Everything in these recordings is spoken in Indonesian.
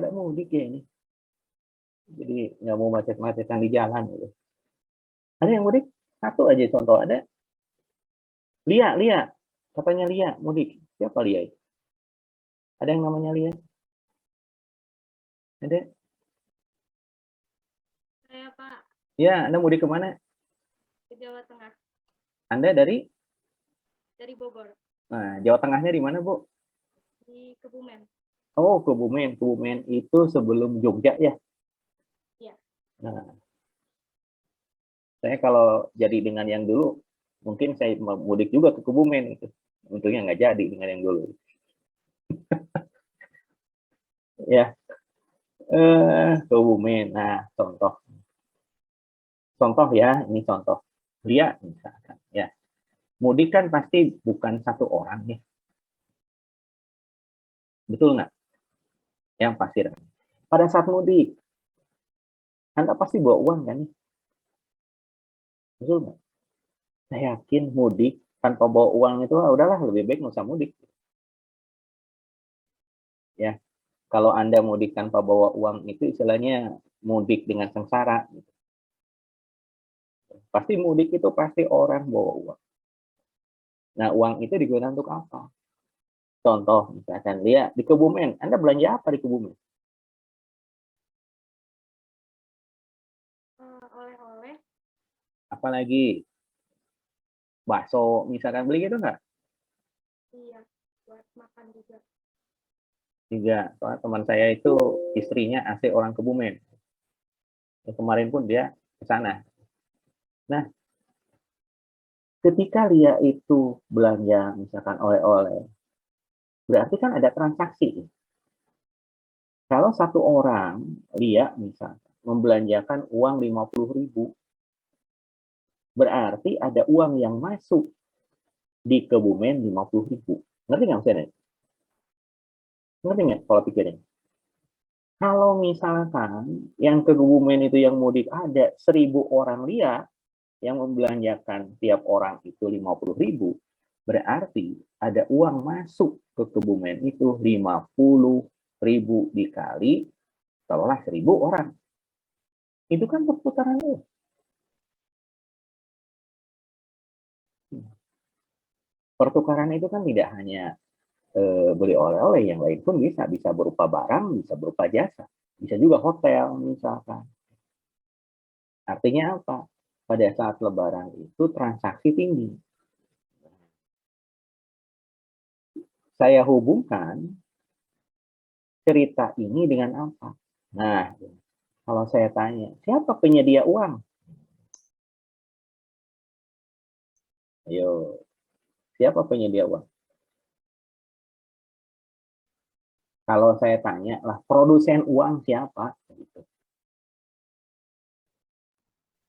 pada mudik ya ini. Jadi nggak mau macet-macetan di jalan gitu. Ada yang mudik? Satu aja contoh ada. Lia. Katanya Lia mudik. Siapa Lia itu? Ada yang namanya Lia? Ada? Saya Pak. Ya, Anda mudik kemana? Ke Jawa Tengah. Anda dari? Dari Bogor. Nah, Jawa Tengahnya di mana, Bu? Di Kebumen. Oh, Kebumen. Kebumen itu sebelum Jogja ya? Iya. Nah, saya kalau jadi dengan yang dulu, mungkin saya mudik juga ke Kebumen itu. Untungnya nggak jadi dengan yang dulu. Ya, Kebumen. Nah, contoh ya, ini contoh. Lia misalkan, ya. Mudik kan pasti bukan satu orang ya. Betul nggak? Yang pasti. Pada saat mudik, Anda pasti bawa uang kan? Betul nggak? Saya yakin mudik tanpa bawa uang itu udahlah lebih baik nggak usah mudik. Ya, kalau Anda mudik tanpa bawa uang itu istilahnya mudik dengan sengsara. Pasti mudik itu pasti orang bawa uang. Nah, uang itu digunakan untuk apa? Contoh, misalkan dia di Kebumen. Anda belanja apa di Kebumen? Oleh-oleh. Apalagi bakso, misalkan beli gitu nggak? Iya, buat makan juga. Tiga. Soalnya teman saya itu istrinya asli orang Kebumen. Kemarin pun dia ke sana. Nah, ketika dia itu belanja misalkan oleh-oleh, berarti kan ada transaksi. Kalau satu orang, dia misalkan membelanjakan uang 50.000, berarti ada uang yang masuk di Kebumen 50.000. Ngerti nggak maksudnya? Ngerti nggak pola pikirnya? Kalau misalkan yang ke Kebumen itu yang mudik ada 1.000 orang lihat yang membelanjakan tiap orang itu 50.000, berarti ada uang masuk ke Kebumen itu 50.000 dikali taruhlah 1.000 orang. Itu kan perputaran uang. Pertukaran itu kan tidak hanya beli oleh-oleh, yang lain pun bisa berupa barang, bisa berupa jasa, bisa juga hotel misalkan. Artinya apa? Pada saat Lebaran itu transaksi tinggi. Saya hubungkan cerita ini dengan apa? Nah, kalau saya tanya, siapa penyedia uang? Ayo, siapa penyedia uang? Kalau saya tanya lah, produsen uang siapa? Gitu.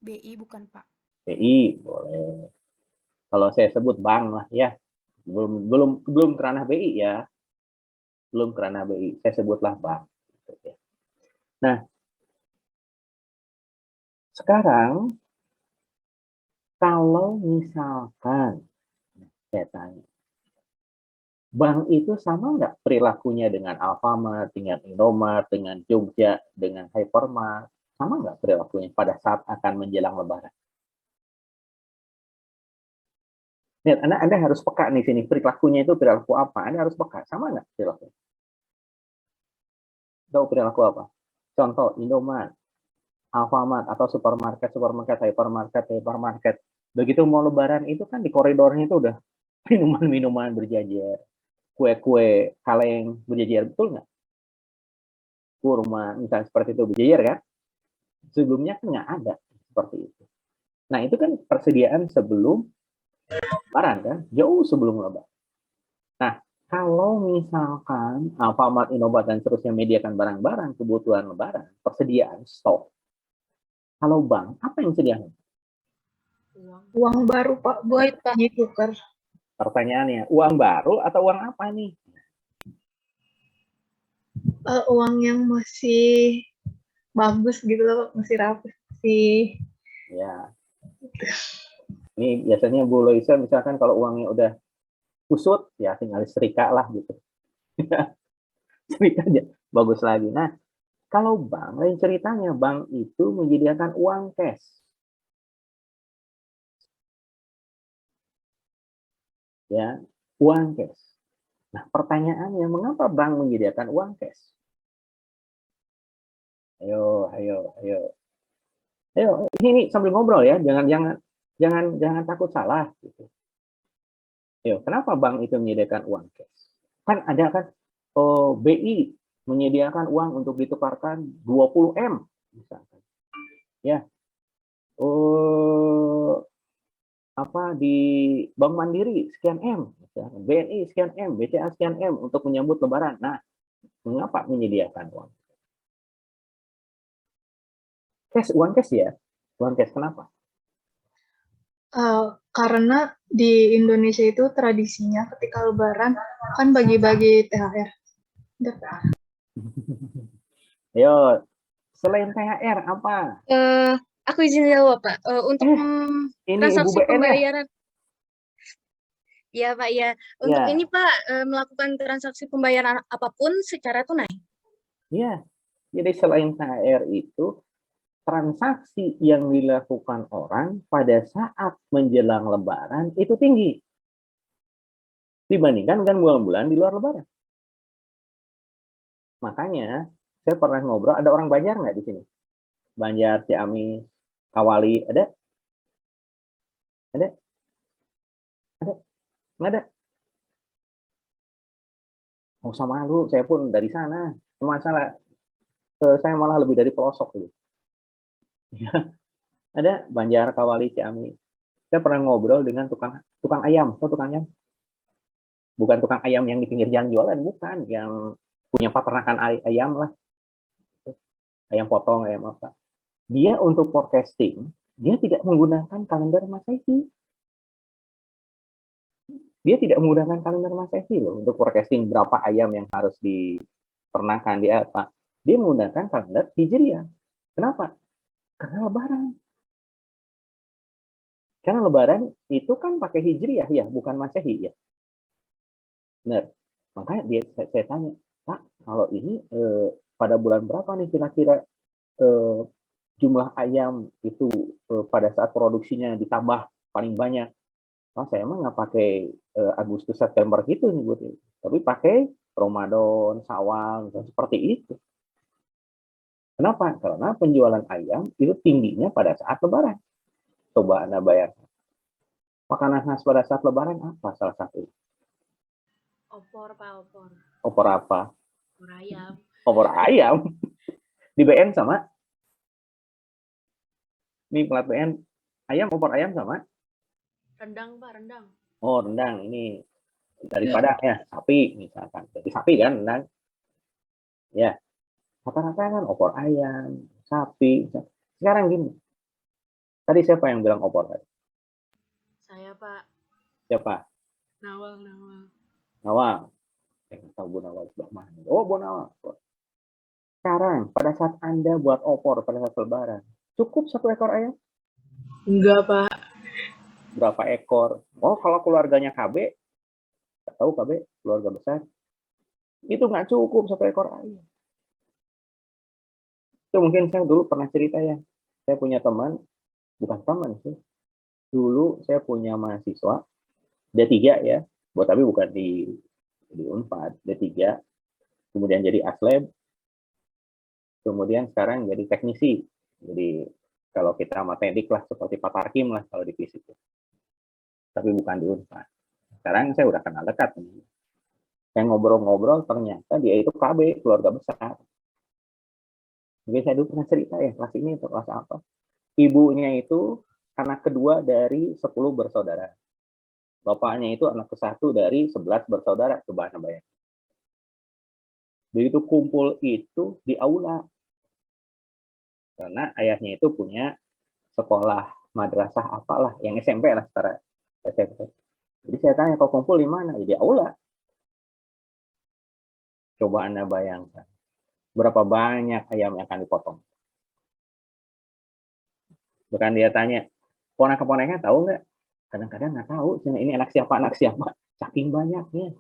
BI bukan Pak? BI boleh. Kalau saya sebut bank lah ya, belum kerana BI ya, belum kerana BI. Saya sebutlah bank. Nah, sekarang kalau misalkan saya tanya, bank itu sama nggak perilakunya dengan Alfamart, dengan Indomart, dengan Jogja, dengan Hypermart? Sama nggak perilakunya pada saat akan menjelang Lebaran? Lihat, Anda harus peka nih sini, perilakunya itu perilaku apa? Anda harus peka, sama nggak perilakunya? Tahu perilaku apa? Contoh, Indomart, Alfamart, atau supermarket, hypermarket. Begitu mau Lebaran itu kan di koridornya itu udah minuman-minuman berjajar, kue-kue kaleng berjajar, betul nggak? Kurma, misalnya seperti itu berjajar kan? Sebelumnya kan nggak ada seperti itu. Nah, itu kan persediaan sebelum Lebaran kan? Jauh sebelum Lebaran. Nah, kalau misalkan Alfamart, Indomart, dan seterusnya menyediakan barang-barang kebutuhan Lebaran, persediaan stok. Kalau bank, apa yang sediakan? Uang baru Pak, buat ditukar. Pertanyaannya, uang baru atau uang apa nih? Uang yang masih bagus gitu loh, masih rapi sih. Ya. Ini biasanya Bu Loisa misalkan kalau uangnya udah kusut, ya tinggal setrika lah gitu. Setrika aja, bagus lagi. Nah, Kalau bank, lain ceritanya, bank itu menyediakan uang cash. Ya, uang cash. Nah, pertanyaannya, mengapa bank menyediakan uang cash? Ayo, ayo, ayo. Ayo, ini sambil ngobrol ya, jangan takut salah gitu. Ayo, kenapa bank itu menyediakan uang cash? Kan ada kan BI menyediakan uang untuk ditukarkan 20 M misalkan. Ya. Di Bank Mandiri sekian M, BNI sekian M, BCA sekian M untuk menyambut Lebaran. Nah, mengapa menyediakan uang? Uang cash ya, uang cash kenapa? Karena di Indonesia itu tradisinya ketika Lebaran kan bagi-bagi THR. Ayo, selain THR apa? Aku izin jawab, Pak. Untuk Ini Ibu transaksi BN ya? pembayaran. Ya, Pak, ya. Untuk Ya. ini, Pak, melakukan transaksi pembayaran apapun secara tunai. Ya, jadi selain THR itu, transaksi yang dilakukan orang pada saat menjelang Lebaran itu tinggi dibandingkan dengan bulan-bulan di luar Lebaran. Makanya saya pernah ngobrol, ada orang Banjar nggak di sini? Banjar, Ciamis, Kawali, ada? Ada? Ada? Nggak ada? Nggak usah malu, saya pun dari sana. Masalah, saya malah lebih dari pelosok gitu. Ada Banjar, Kawali, Ciamis. Saya pernah ngobrol dengan tukang ayam. Tahu tukang ayam? Bukan tukang ayam yang di pinggir jalan jualan, bukan. Yang punya peternakan ayam lah. Ayam potong, ayam apa. Dia untuk forecasting, dia tidak menggunakan kalender Masehi. Dia tidak menggunakan kalender Masehi loh untuk forecasting berapa ayam yang harus diternakan, dia apa. Dia menggunakan kalender Hijriah. Kenapa? Karena Lebaran. Karena Lebaran itu kan pakai Hijriah ya, bukan Masehi ya. Benar. Makanya saya tanya, Pak, kalau ini pada bulan berapa nih kira-kira jumlah ayam itu pada saat produksinya ditambah paling banyak? Saya emang nggak pakai Agustus September gitu nih, tapi pakai Ramadan, Syawal, seperti itu. Kenapa? Karena penjualan ayam itu tingginya pada saat Lebaran. Coba Anda bayangkan. Makanan khas pada saat Lebaran apa salah satu? Opor, Pak, opor. Opor apa? Opor ayam. Opor ayam. Di BN sama? Nih pelat BN, ayam, opor ayam sama? Rendang, Pak, rendang. Oh, rendang. Ini dari Padang ya, sapi misalkan. Jadi sapi kan rendang. Ya, rata-rata kan opor ayam, sapi. Sekarang gini, tadi siapa yang bilang opor tadi? Saya, Pak. Siapa? Nawal. Nawal. Tahu Bu Nawal sebelah mana? Oh, Bu Nawal. Sekarang, pada saat Anda buat opor pada saat Lebaran, cukup 1 ekor ayam? Enggak, Pak. Berapa ekor? Oh, kalau keluarganya KB, tahu KB, keluarga besar, itu nggak cukup 1 ekor ayam. Itu mungkin saya dulu pernah cerita ya. Saya punya teman, bukan teman sih. Dulu saya punya mahasiswa, D3 ya, tapi bukan di Unpad, D3, kemudian jadi aslab, kemudian sekarang jadi teknisi. Jadi kalau kita matematik lah, seperti Pak Tarkim lah kalau di fisik. Tapi bukan di Unpad. Sekarang saya udah kenal dekat. Saya ngobrol-ngobrol, ternyata dia itu KB, keluarga besar. Mungkin saya dulu pernah cerita ya, kelas ini atau kelas apa. Ibunya itu anak kedua dari 10 bersaudara. Bapaknya itu anak ke-1 dari 11 bersaudara. Coba Anda bayangkan. Begitu kumpul itu di aula. Karena ayahnya itu punya sekolah madrasah apalah, yang SMP lah setara SMP. Jadi saya tanya, kau kumpul di mana? Di aula. Coba Anda bayangkan. Berapa banyak ayam yang akan dipotong. Bukan dia tanya, ponak-ponaknya tahu nggak? Kadang-kadang nggak tahu, ini anak siapa, saking banyaknya.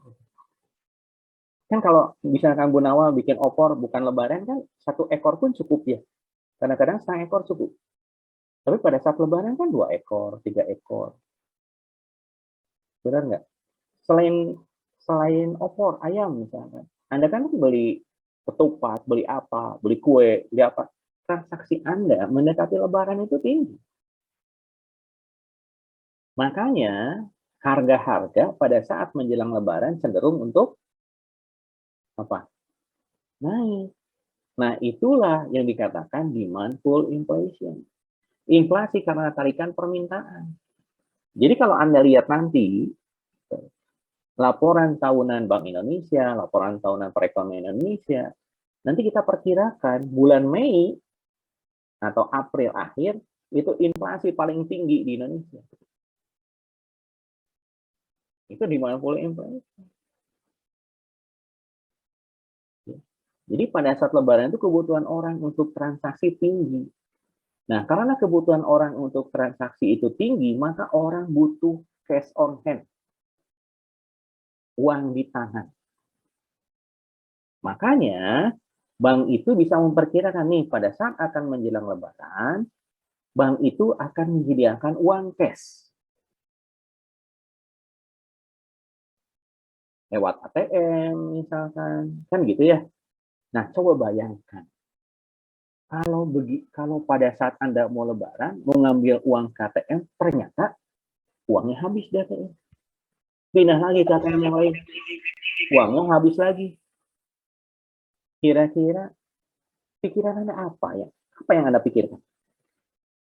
Kan kalau misalkan Bu Nawal bikin opor bukan lebaran kan 1 ekor pun cukup ya. Kadang-kadang 1/2 ekor cukup. Tapi pada saat lebaran kan 2 ekor, 3 ekor. Benar nggak? Selain opor, ayam misalkan. Anda kan beli ketupat, beli apa, beli kue, beli apa. Transaksi Anda mendekati lebaran itu tinggi. Makanya harga-harga pada saat menjelang lebaran cenderung untuk apa? Naik. Nah, itulah yang dikatakan demand pull inflation. Inflasi karena tarikan permintaan. Jadi kalau Anda lihat nanti laporan tahunan Bank Indonesia, laporan tahunan perekonomian Indonesia, nanti kita perkirakan bulan Mei atau April akhir itu inflasi paling tinggi di Indonesia. Itu demand pull inflation. Jadi pada saat lebaran itu kebutuhan orang untuk transaksi tinggi. Nah, karena kebutuhan orang untuk transaksi itu tinggi, maka orang butuh cash on hand. Uang di tangan. Makanya, bank itu bisa memperkirakan nih, pada saat akan menjelang lebaran, bank itu akan menyediakan uang cash. Lewat ATM misalkan, kan gitu ya. Nah, coba bayangkan. Kalau pada saat Anda mau lebaran, mau ngambil uang KTM, ternyata uangnya habis di ATM. Pindah lagi ke ATM yang lain. Uangnya habis lagi. Kira-kira pikiran Anda apa ya? Apa yang Anda pikirkan?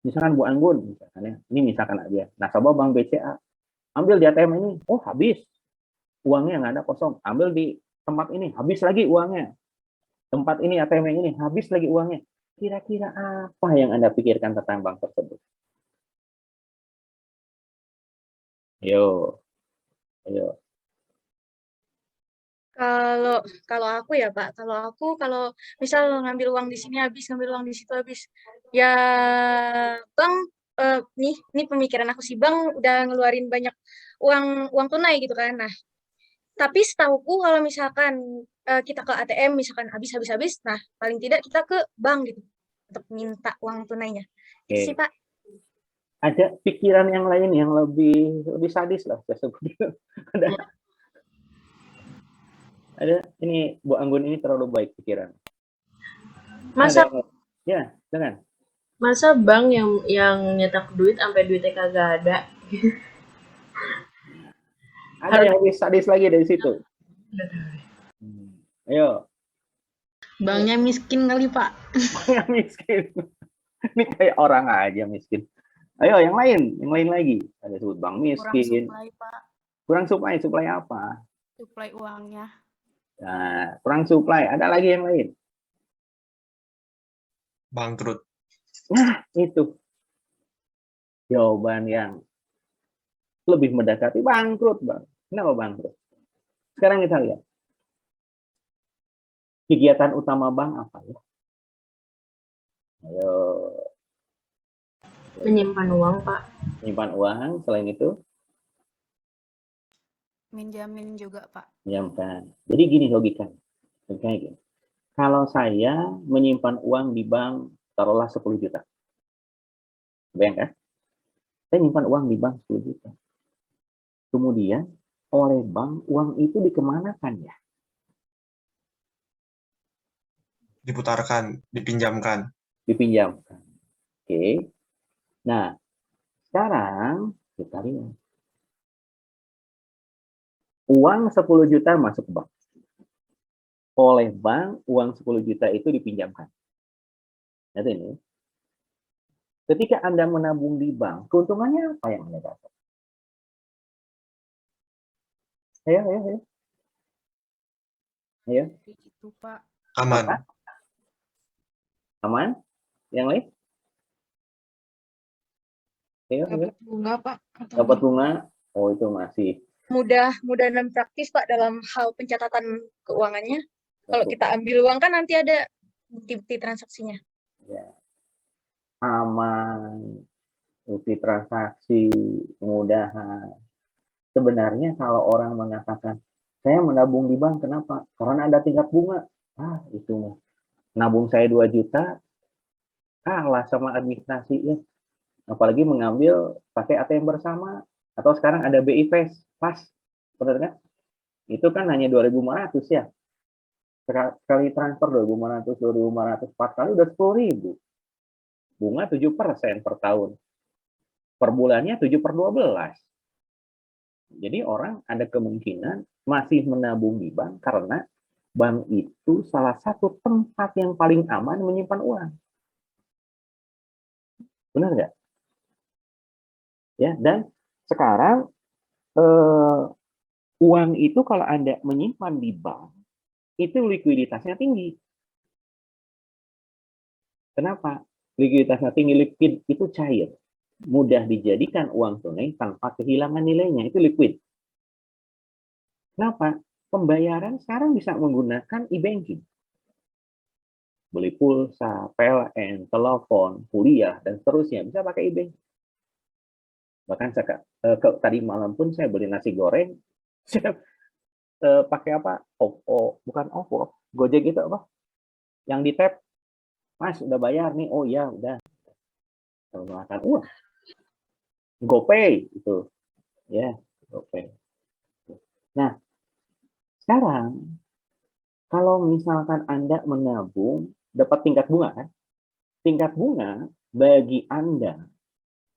Misalkan Bu Anggun, misalkan ya. Ini misalkan aja. Nasabah Bank BCA. Ambil di ATM ini. Oh, habis. Uangnya nggak ada, kosong. Ambil di tempat ini. Habis lagi uangnya. Tempat ini ATM ini. Habis lagi uangnya. Kira-kira apa yang Anda pikirkan tentang bank tersebut? Ayo. Ayo. Kalau kalau aku ya Pak, kalau misal ngambil uang di sini habis, ngambil uang di situ habis, ya Bang, nih pemikiran aku sih, Bang udah ngeluarin banyak uang uang tunai gitu kan. Nah, tapi setahuku kalau misalkan kita ke ATM misalkan habis, nah paling tidak kita ke bank gitu untuk minta uang tunainya. Itu sih Oke. Pak. Ada pikiran yang lain yang lebih sadis lah saya sebut. ada ini Bu Anggun ini terlalu baik pikiran. Masa Ya, dengan masa bank yang nyetak duit sampai duitnya kagak ada. ada yang lebih sadis lagi dari situ. Ayo. Banknya miskin kali, Pak. Banknya miskin. Ini kayak orang aja miskin. Ayo yang lain lagi. Ada sebut bank miskin. Kurang supply, Pak. Kurang supply apa? Supply uangnya. Nah, kurang supply. Ada lagi yang lain. Bangkrut. Nah, itu jawaban yang lebih mendekati bangkrut, Bang. Kenapa bangkrut? Sekarang kita lihat. Kegiatan utama bank apa ya? Ayo. Menyimpan uang, Pak. Menyimpan uang, selain itu Minjamin juga, Pak. menyimpan. Jadi gini logikanya. Logikanya gini. Kalau saya menyimpan uang di bank, taruhlah 10 juta. Bayangkan, saya menyimpan uang di bank 10 juta. Kemudian, oleh bank, uang itu dikemanakan ya? Diputarkan, dipinjamkan. Dipinjamkan. Oke. Nah, sekarang kita lihat. Uang 10 juta masuk ke bank. Oleh bank, uang 10 juta itu dipinjamkan. Lihat ini. Ketika Anda menabung di bank, keuntungannya apa yang Anda dapat? Ayo. Itu, Pak. Aman. Apa? Aman? Yang lain? Ayo. Dapat bunga, Pak. Dapat bunga? Oh, itu masih. Mudah dan praktis Pak dalam hal pencatatan keuangannya. Kalau kita ambil uang kan nanti ada bukti-bukti transaksinya. Ya. Aman, bukti transaksi, kemudahan. Sebenarnya kalau orang mengatakan, Saya menabung di bank, kenapa? Karena ada tingkat bunga. Ah, itu nabung saya 2 juta, kalah sama administrasi ya. Apalagi mengambil pakai ATM bersama, atau sekarang ada BI Fast, benar kan? Itu kan hanya 2.500 ya. Sekali transfer 2.500, 2.500, 4 kali udah 10.000. Bunga 7% per tahun. Per bulannya 7/12. Jadi orang ada kemungkinan masih menabung di bank karena bank itu salah satu tempat yang paling aman menyimpan uang. Benar nggak? Ya, dan sekarang uang itu kalau Anda menyimpan di bank, itu likuiditasnya tinggi. Kenapa? Likuiditasnya tinggi, liquid itu cair. Mudah dijadikan uang tunai tanpa kehilangan nilainya, itu liquid. Kenapa? Pembayaran sekarang bisa menggunakan e-banking. Beli pulsa, PLN, telepon, kuliah, dan seterusnya. Bisa pakai e-banking. Bahkan tadi malam pun saya beli nasi goreng, saya pakai apa? OVO, bukan OVO, Gojek itu apa? Yang di tap, Mas udah bayar nih, oh iya udah. Menggunakan uang. GoPay itu, ya GoPay. Nah, sekarang kalau misalkan Anda menabung, dapat tingkat bunga kan? Tingkat bunga bagi Anda,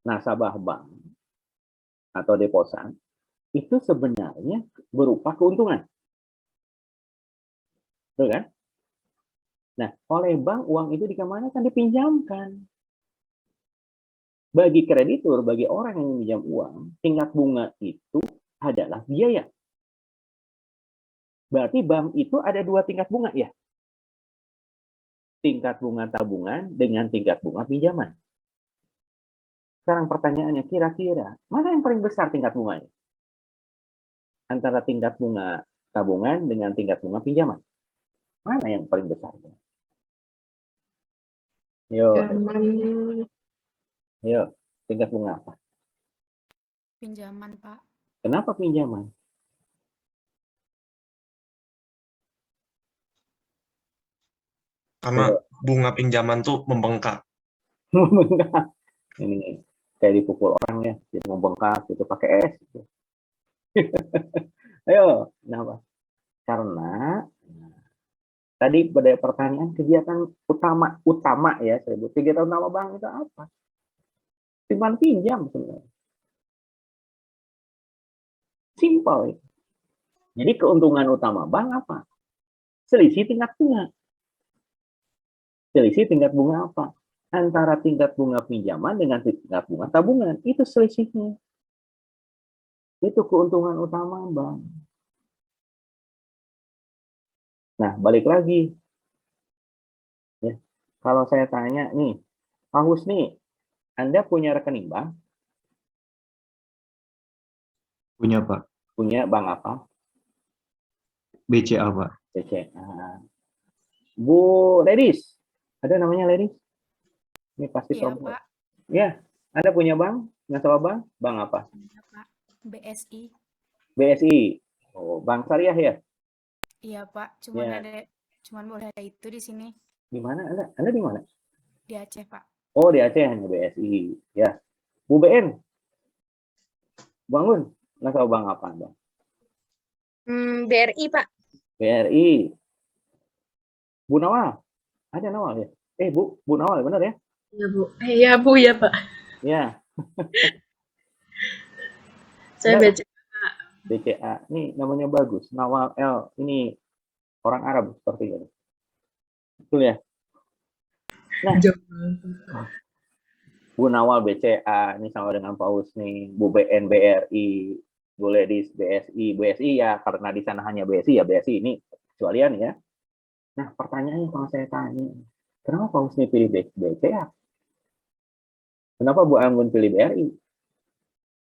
nasabah bank atau deposan, itu sebenarnya berupa keuntungan. Betul kan? Nah, oleh bank uang itu dikemanakan? Dipinjamkan. Bagi kreditur, bagi orang yang meminjam uang, tingkat bunga itu adalah biaya. Berarti bank itu ada 2 tingkat bunga ya? Tingkat bunga tabungan dengan tingkat bunga pinjaman. Sekarang pertanyaannya, kira-kira mana yang paling besar tingkat bunganya? Antara tingkat bunga tabungan dengan tingkat bunga pinjaman. Mana yang paling besar? Yo, tingkat bunga apa? Pinjaman, Pak. Kenapa pinjaman? Karena bunga pinjaman tuh membengkak. Membengkak. Ini kayak dipukul orang ya, jadi membengkak gitu pakai es. Gitu. Ayo, kenapa? Karena tadi pada pertanyaan kegiatan utama ya, saya sebut kegiatan utama bank itu apa? Simpan pinjam sebenarnya. Simple. Jadi keuntungan utama bank apa? Selisih tingkat bunga. Selisih tingkat bunga apa? Antara tingkat bunga pinjaman dengan tingkat bunga tabungan. Itu selisihnya. Itu keuntungan utama bank. Nah, balik lagi. Ya. Kalau saya tanya nih, Pak Husni, Anda punya rekening bank? Punya, Pak. Punya bank apa? BCA, Pak. BCA. Bu Ladies, ada namanya Ladies? Ini pasti Iya, perempuan. Pak. Ya, Anda punya bank? Nasabah bank? Bank apa? Iya, Pak. BSI. BSI. Oh, bank syariah ya? Iya, Pak. Cuman Ya. cuman boleh ada itu di sini. Di mana Anda? Anda di mana? Di Aceh, Pak. Oh, di Aceh hanya BSI. Ya. Bu BN. Bangun. Nasabah bank apa Anda? BRI, Pak. BRI. Bu Nawal. Ada Nawal ya? Bu Nawal benar ya? Iya, Bu. Iya, Bu, ya, Pak. Ya. Saya Ada baca. BCA. Ini namanya bagus. Nawal L. Ini orang Arab seperti ini. Betul ya? Nah, Bu Nawal BCA, ini sama dengan Pak Husni, Bu BN BRI, Bu Ladies BSI. BSI ya karena di sana hanya BSI ya, BSI ini kecualian ya. Nah, pertanyaannya kalau saya tanya, kenapa Pak Husni pilih BCA? Kenapa Bu Anggun pilih BRI?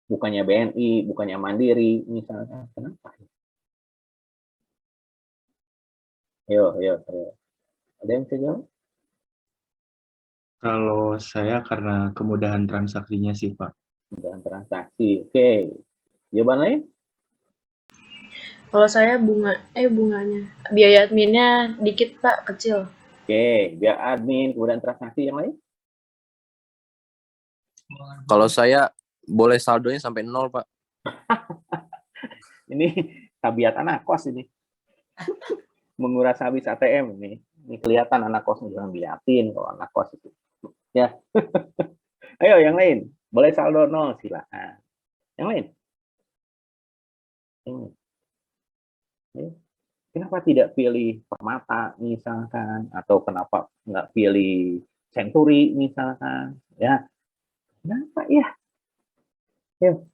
Bukannya BNI, bukannya Mandiri, misalnya. Kenapa? Yo. Ada yang bisa jawab? Kalau saya karena kemudahan transaksinya sih, Pak. Kemudahan transaksi. Oke. Jawaban lain? Kalau saya bunganya. Biaya adminnya dikit, Pak, kecil. Oke, biar admin, kemudian transaksi yang lain. Kalau saya boleh saldonya sampai 0, Pak. Ini tabiat anak kos ini. Menguras habis ATM ini. Ini kelihatan anak kos, jangan diliatin kalau anak kos itu. Ya. Ayo yang lain. Boleh saldo 0, silakan. Yang lain. Yang lain. Ayo. Kenapa tidak pilih Permata misalkan, atau kenapa nggak pilih Century misalkan, ya? Kenapa ya? Ayo.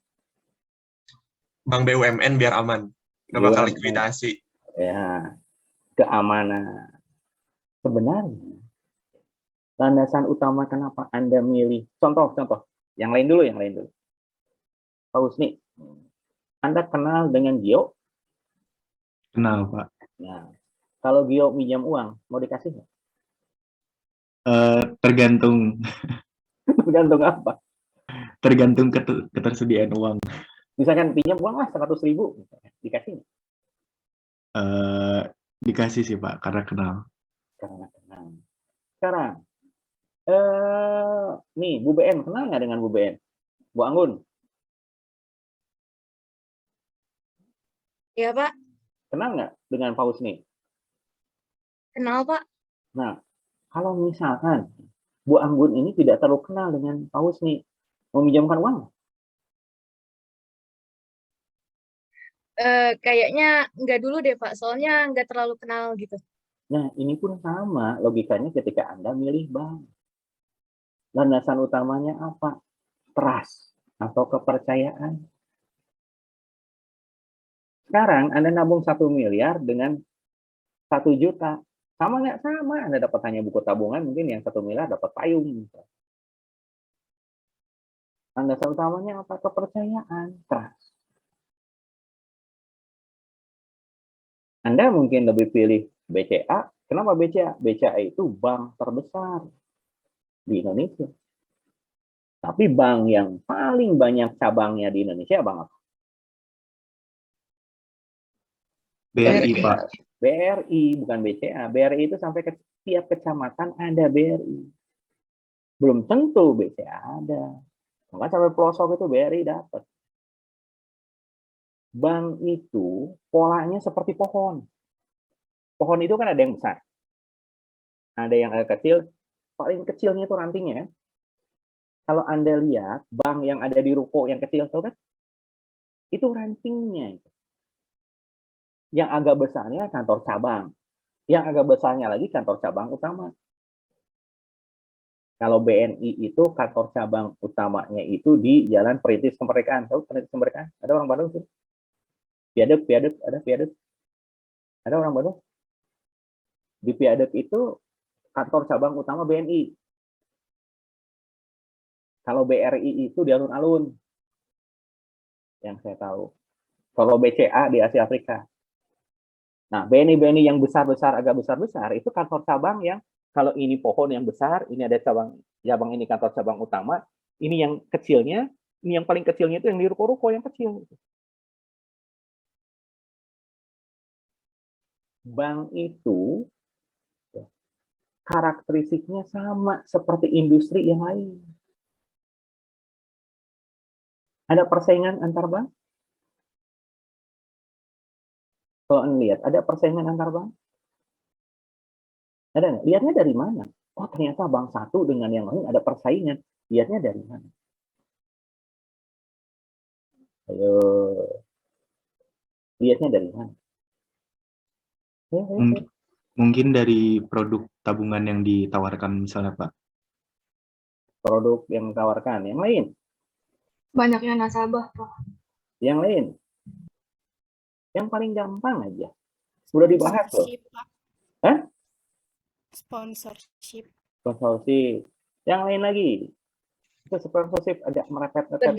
Bank BUMN biar aman. Nggak bakal likuidasi. Ya, keamanan. Sebenarnya landasan utama kenapa Anda milih, contoh, yang lain dulu. Pak Husni, Anda kenal dengan Gio? Kenal, Pak. Nah, kalau Gio minjam uang, mau dikasih nggak? Tergantung Tergantung apa? tergantung ketersediaan uang. Misalkan pinjam uang lah 100.000, dikasih nggak? Dikasih sih, Pak, karena kenal. Karena kenal. Sekarang, nih Bu BN, kenal nggak dengan Bu BN? Bu Anggun, Ya, Pak. kenal nggak dengan Pak Husni? Kenal, Pak. Nah, kalau misalkan Bu Anggun ini tidak terlalu kenal dengan Pak Husni, meminjamkan uang? Kayaknya nggak dulu deh, Pak. Soalnya nggak terlalu kenal gitu. Nah, ini pun sama logikanya ketika Anda milih bank. Landasan utamanya apa? Trust atau kepercayaan. Sekarang Anda nabung 1 miliar dengan 1 juta. Sama nggak? Sama. Anda dapat hanya buku tabungan, mungkin yang 1 miliar dapat payung. Landasan utamanya apa? Kepercayaan, trust. Anda mungkin lebih pilih BCA. Kenapa BCA? BCA itu bank terbesar di Indonesia. Tapi bank yang paling banyak cabangnya di Indonesia bank apa? BRI, Pak. BRI, bukan BCA. BRI itu sampai ke tiap kecamatan ada BRI. Belum tentu BCA ada. Maka sampai pelosok itu BRI dapat. Bank itu polanya seperti pohon. Pohon itu kan ada yang besar. Ada yang agak kecil. Paling kecilnya itu rantingnya. Kalau Anda lihat bank yang ada di ruko yang kecil, tahu kan? Itu rantingnya. Yang agak besarnya kantor cabang. Yang agak besarnya lagi kantor cabang utama. Kalau BNI itu kantor cabang utamanya itu di Jalan Perintis Kemerdekaan. Tahu Perintis Kemerdekaan? Ada orang Bandung tuh? Piadep, ada Piadep. Ada orang Bandung? Di Piadep itu kantor cabang utama BNI. Kalau BRI itu di alun-alun. Yang saya tahu. Kalau BCA di Asia Afrika. Nah, BNI yang besar-besar, agak besar-besar, itu kantor cabang yang kalau ini pohon yang besar, ini ada cabang ini kantor cabang utama, ini yang kecilnya, ini yang paling kecilnya itu yang di ruko-ruko yang kecil. Bank itu karakteristiknya sama seperti industri yang lain. Ada persaingan antar bank? Kalau Anda lihat, ada persaingan antar bank? Ada nggak? Lihatnya dari mana? Oh, ternyata bank satu dengan yang lain ada persaingan. Lihatnya dari mana? Ayo. Lihatnya dari mana? Mungkin dari produk tabungan yang ditawarkan misalnya, Pak. Produk yang ditawarkan. Yang lain? Banyaknya nasabah, Pak. Yang lain? Yang paling gampang aja. Udah dibahas loh. Sponsorship, Pak. Hah? Sponsorship. Sponsorship. Yang lain lagi? Itu sponsorship agak merepet-repet.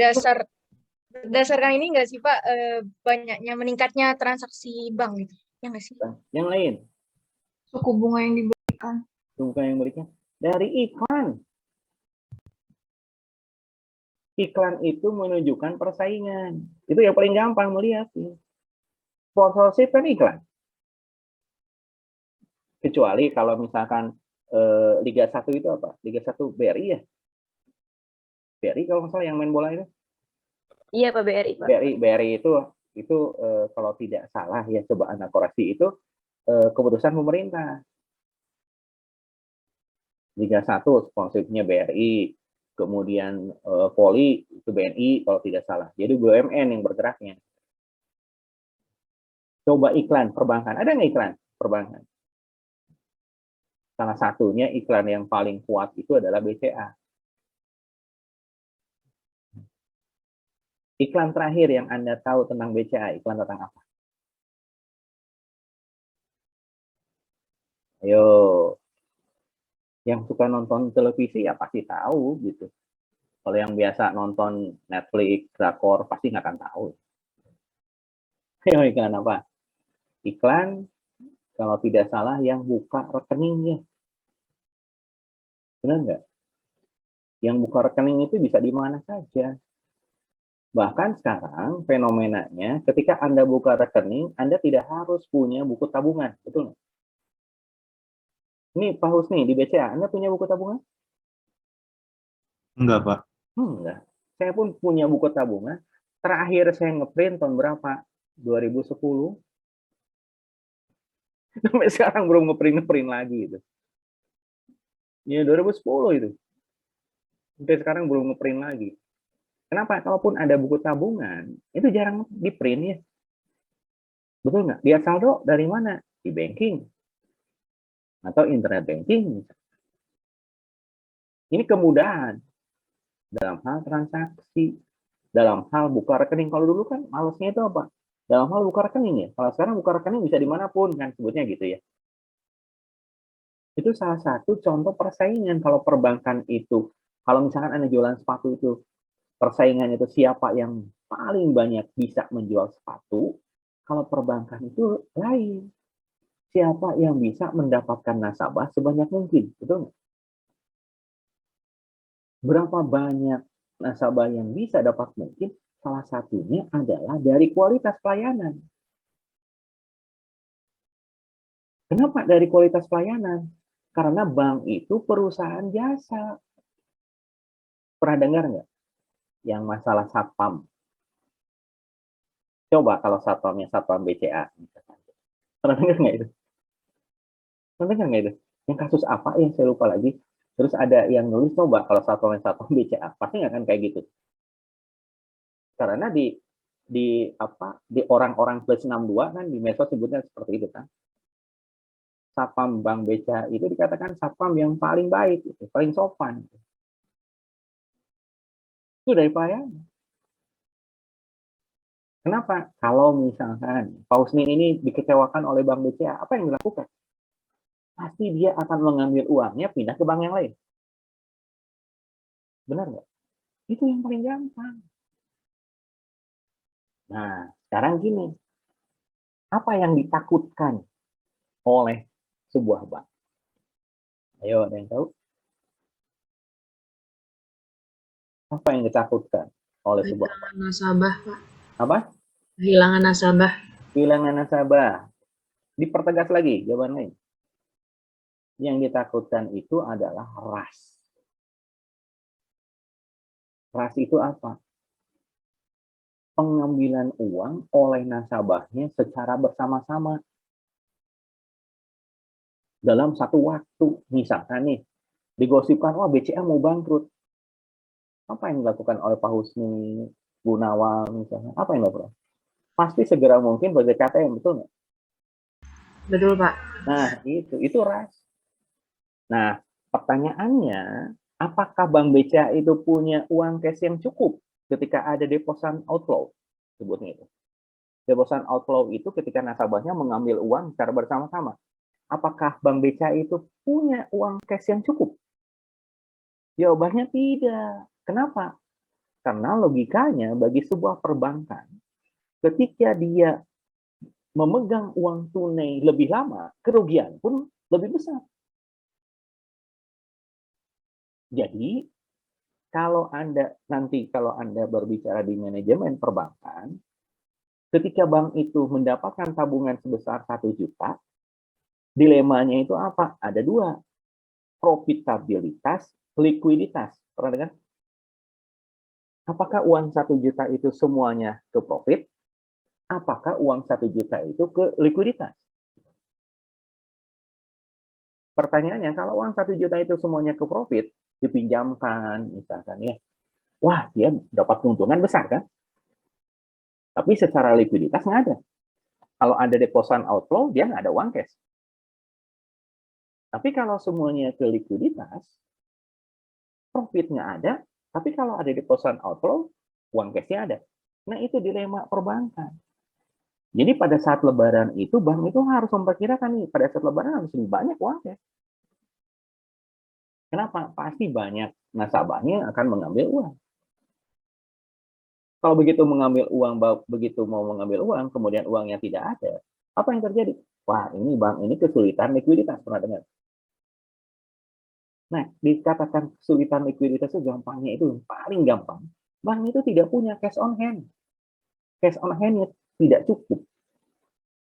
Berdasarkan ini nggak sih, Pak, banyaknya meningkatnya transaksi bank gitu. Ya nggak sih? Yang lain? Suku bunga yang diberikan. Bukan yang berikan. Dari iklan. Iklan itu menunjukkan persaingan. Itu yang paling gampang melihat. Sponsorship kan iklan. Kecuali kalau misalkan Liga 1 itu apa? Liga 1 BRI ya? BRI kalau nggak salah yang main bola itu. Iya Pak BRI Pak. BRI itu kalau tidak salah ya, coba Anda koreksi, itu keputusan pemerintah. Liga 1 sponsornya BRI, kemudian Poli itu BNI kalau tidak salah. Jadi BUMN yang bergeraknya. Coba iklan perbankan, ada nggak iklan perbankan? Salah satunya iklan yang paling kuat itu adalah BCA. Iklan terakhir yang Anda tahu tentang BCA, iklan tentang apa? Ayo, yang suka nonton televisi ya pasti tahu gitu. Kalau yang biasa nonton Netflix, drakor, pasti nggak akan tahu. Ayo, iklan apa? Iklan, kalau tidak salah, yang buka rekeningnya. Benar nggak? Yang buka rekening itu bisa di mana saja. Bahkan sekarang fenomenanya, ketika Anda buka rekening, Anda tidak harus punya buku tabungan. Betul nggak? Ini Pak Husni, di BCA, Anda punya buku tabungan? Enggak, Pak. Enggak. Saya pun punya buku tabungan. Terakhir saya ngeprint tahun berapa? 2010. Sampai sekarang belum ngeprint lagi itu. Ya 2010 itu. Sampai sekarang belum ngeprint lagi. Kenapa? Kalaupun ada buku tabungan, itu jarang di-print ya. Betul nggak? Lihat saldo dari mana? Di banking. Atau internet banking. Ini kemudahan dalam hal transaksi, dalam hal buka rekening. Kalau dulu kan malesnya itu apa? Dalam hal buka rekening ya. Kalau sekarang buka rekening bisa dimanapun kan sebutnya gitu ya. Itu salah satu contoh persaingan. Kalau perbankan itu, kalau misalkan Anda jualan sepatu itu, persaingan itu siapa yang paling banyak bisa menjual sepatu, kalau perbankan itu lain. Siapa yang bisa mendapatkan nasabah sebanyak mungkin, betul nggak? Berapa banyak nasabah yang bisa dapat mungkin, salah satunya adalah dari kualitas pelayanan. Kenapa dari kualitas pelayanan? Karena bank itu perusahaan jasa. Pernah dengar nggak yang masalah satpam? Coba kalau satpamnya satpam BCA. Pernah dengar nggak itu? Pernah dengar nggak itu? Yang kasus apa yang saya lupa lagi. Terus ada yang nulis, coba kalau satpam BCA. Pasti nggak akan kayak gitu. Karena di orang-orang plus 62 kan di medsos sebutnya seperti itu kan. Satpam Bank BCA itu dikatakan satpam yang paling baik, gitu, paling sopan. Itu dari pelayanan. Kenapa? Kalau misalkan Pak Husni ini dikecewakan oleh Bank BCA, apa yang dilakukan? Pasti dia akan mengambil uangnya pindah ke bank yang lain. Benar nggak? Itu yang paling gampang. Nah, sekarang gini. Apa yang ditakutkan oleh sebuah bank? Ayo, ada yang tahu? Apa yang ditakutkan oleh sebuah bank? Kehilangan nasabah Pak. Apa? Kehilangan nasabah. Kehilangan nasabah. Dipertegas lagi jawaban lain. Yang ditakutkan itu adalah ras. Ras itu apa? Pengambilan uang oleh nasabahnya secara bersama-sama. Dalam satu waktu. Misalkan nih, digosipkan, wah BCA mau bangkrut. Apa yang dilakukan oleh Pak Husni, Bu Nawal misalnya? Apa yang dilakukan? Pasti segera mungkin bagi KTM, betul nggak? Betul Pak. Nah, itu ras. Nah, pertanyaannya, apakah Bank BCA itu punya uang cash yang cukup ketika ada deposan outflow? Sebutnya itu. Deposan outflow itu ketika nasabahnya mengambil uang secara bersama-sama. Apakah Bank BCA itu punya uang cash yang cukup? Jawabannya tidak. Kenapa? Karena logikanya bagi sebuah perbankan, ketika dia memegang uang tunai lebih lama, kerugian pun lebih besar. Jadi, kalau Anda berbicara di manajemen perbankan, Ketika bank itu mendapatkan tabungan sebesar 1 juta, dilemanya itu apa? Ada 2, profitabilitas, likuiditas. Pernah dengar? Apakah uang 1 juta itu semuanya ke profit? Apakah uang 1 juta itu ke likuiditas? Pertanyaannya, kalau uang 1 juta itu semuanya ke profit, dipinjamkan misalkan ya, wah dia dapat keuntungan besar kan? Tapi secara likuiditas nggak ada. Kalau ada deposit outflow, dia nggak ada uang cash. Tapi kalau semuanya ke likuiditas, profit nggak ada, tapi kalau ada deposit outflow, uang cashnya ada. Nah, itu dilema perbankan. Jadi pada saat lebaran itu, bank itu harus memperkirakan nih, pada saat lebaran harus lebih banyak uang cash. Kenapa? Pasti banyak nasabahnya akan mengambil uang. Kalau begitu mau mengambil uang, kemudian uangnya tidak ada, apa yang terjadi? Wah, ini bank ini kesulitan likuiditas, pernah dengar? Nah, dikatakan kesulitan likuiditas itu gampangnya itu paling gampang. Bank itu tidak punya cash on hand. Cash on hand-nya tidak cukup.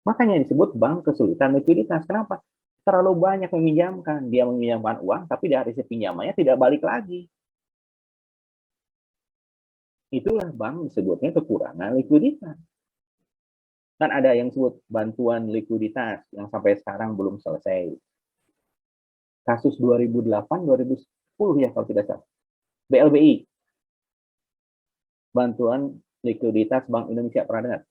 Makanya disebut bank kesulitan likuiditas. Kenapa? Terlalu banyak meminjamkan. Dia meminjamkan uang, tapi dari pinjamannya tidak balik lagi. Itulah bank disebutnya kekurangan likuiditas. Kan ada yang disebut bantuan likuiditas yang sampai sekarang belum selesai. Kasus 2008-2010 ya kalau tidak salah. BLBI. Bantuan likuiditas Bank Indonesia, pernah dengar?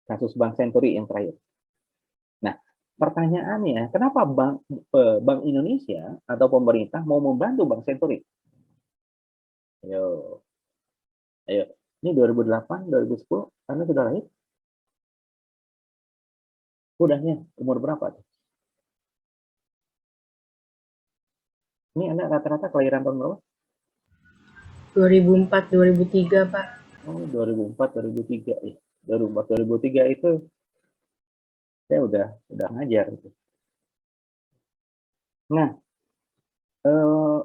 Kasus Bank Senturi yang terakhir. Nah, pertanyaannya, kenapa Bank Indonesia atau pemerintah mau membantu Bank Senturi? Ayo. Ini 2008, 2010, karena sudah lahir? Udahnya, umur berapa tuh? Ini Anda rata-rata kelahiran tahun berapa? 2004, 2003, Pak. Oh, 2004, 2003 ya. 2004, 2003 itu saya udah ngajar gitu. Nah,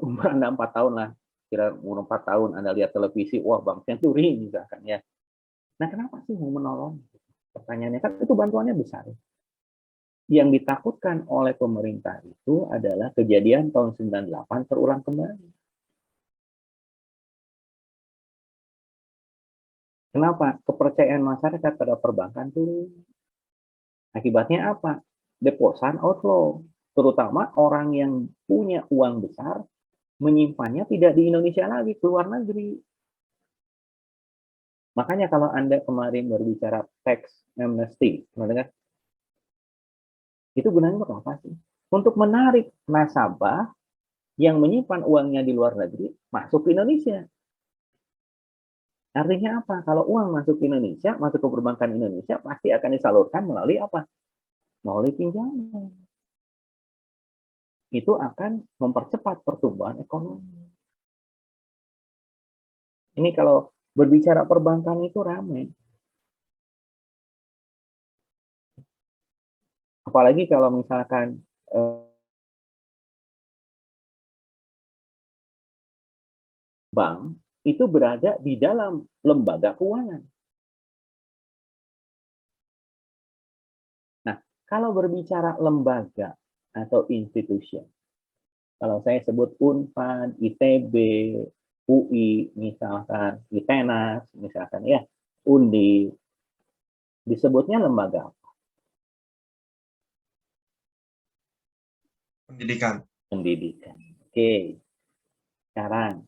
umur Anda 4 tahun lah. Kira umur 4 tahun Anda lihat televisi, wah Bank Senturi misalkan ya. Nah, kenapa sih mau menolong? Pertanyaannya kan itu bantuannya besar. Yang ditakutkan oleh pemerintah itu adalah kejadian tahun 98 terulang kembali. Kenapa? Kepercayaan masyarakat pada perbankan turun. Akibatnya apa? Deposit outflow. Terutama orang yang punya uang besar menyimpannya tidak di Indonesia lagi, keluar negeri. Makanya kalau Anda kemarin berbicara tax amnesty, dengar? Itu gunanya untuk apa sih? Untuk menarik nasabah yang menyimpan uangnya di luar negeri masuk ke Indonesia. Artinya apa? Kalau uang masuk ke Indonesia, masuk ke perbankan Indonesia, pasti akan disalurkan melalui apa? Melalui pinjaman. Itu akan mempercepat pertumbuhan ekonomi. Ini kalau berbicara perbankan itu ramai. Apalagi kalau misalkan bank itu berada di dalam lembaga keuangan. Nah, kalau berbicara lembaga atau institusi, kalau saya sebut Unpad, ITB, UI, misalkan ITENAS, misalkan ya, Undi, disebutnya lembaga Pendidikan. pendidikan. Oke, sekarang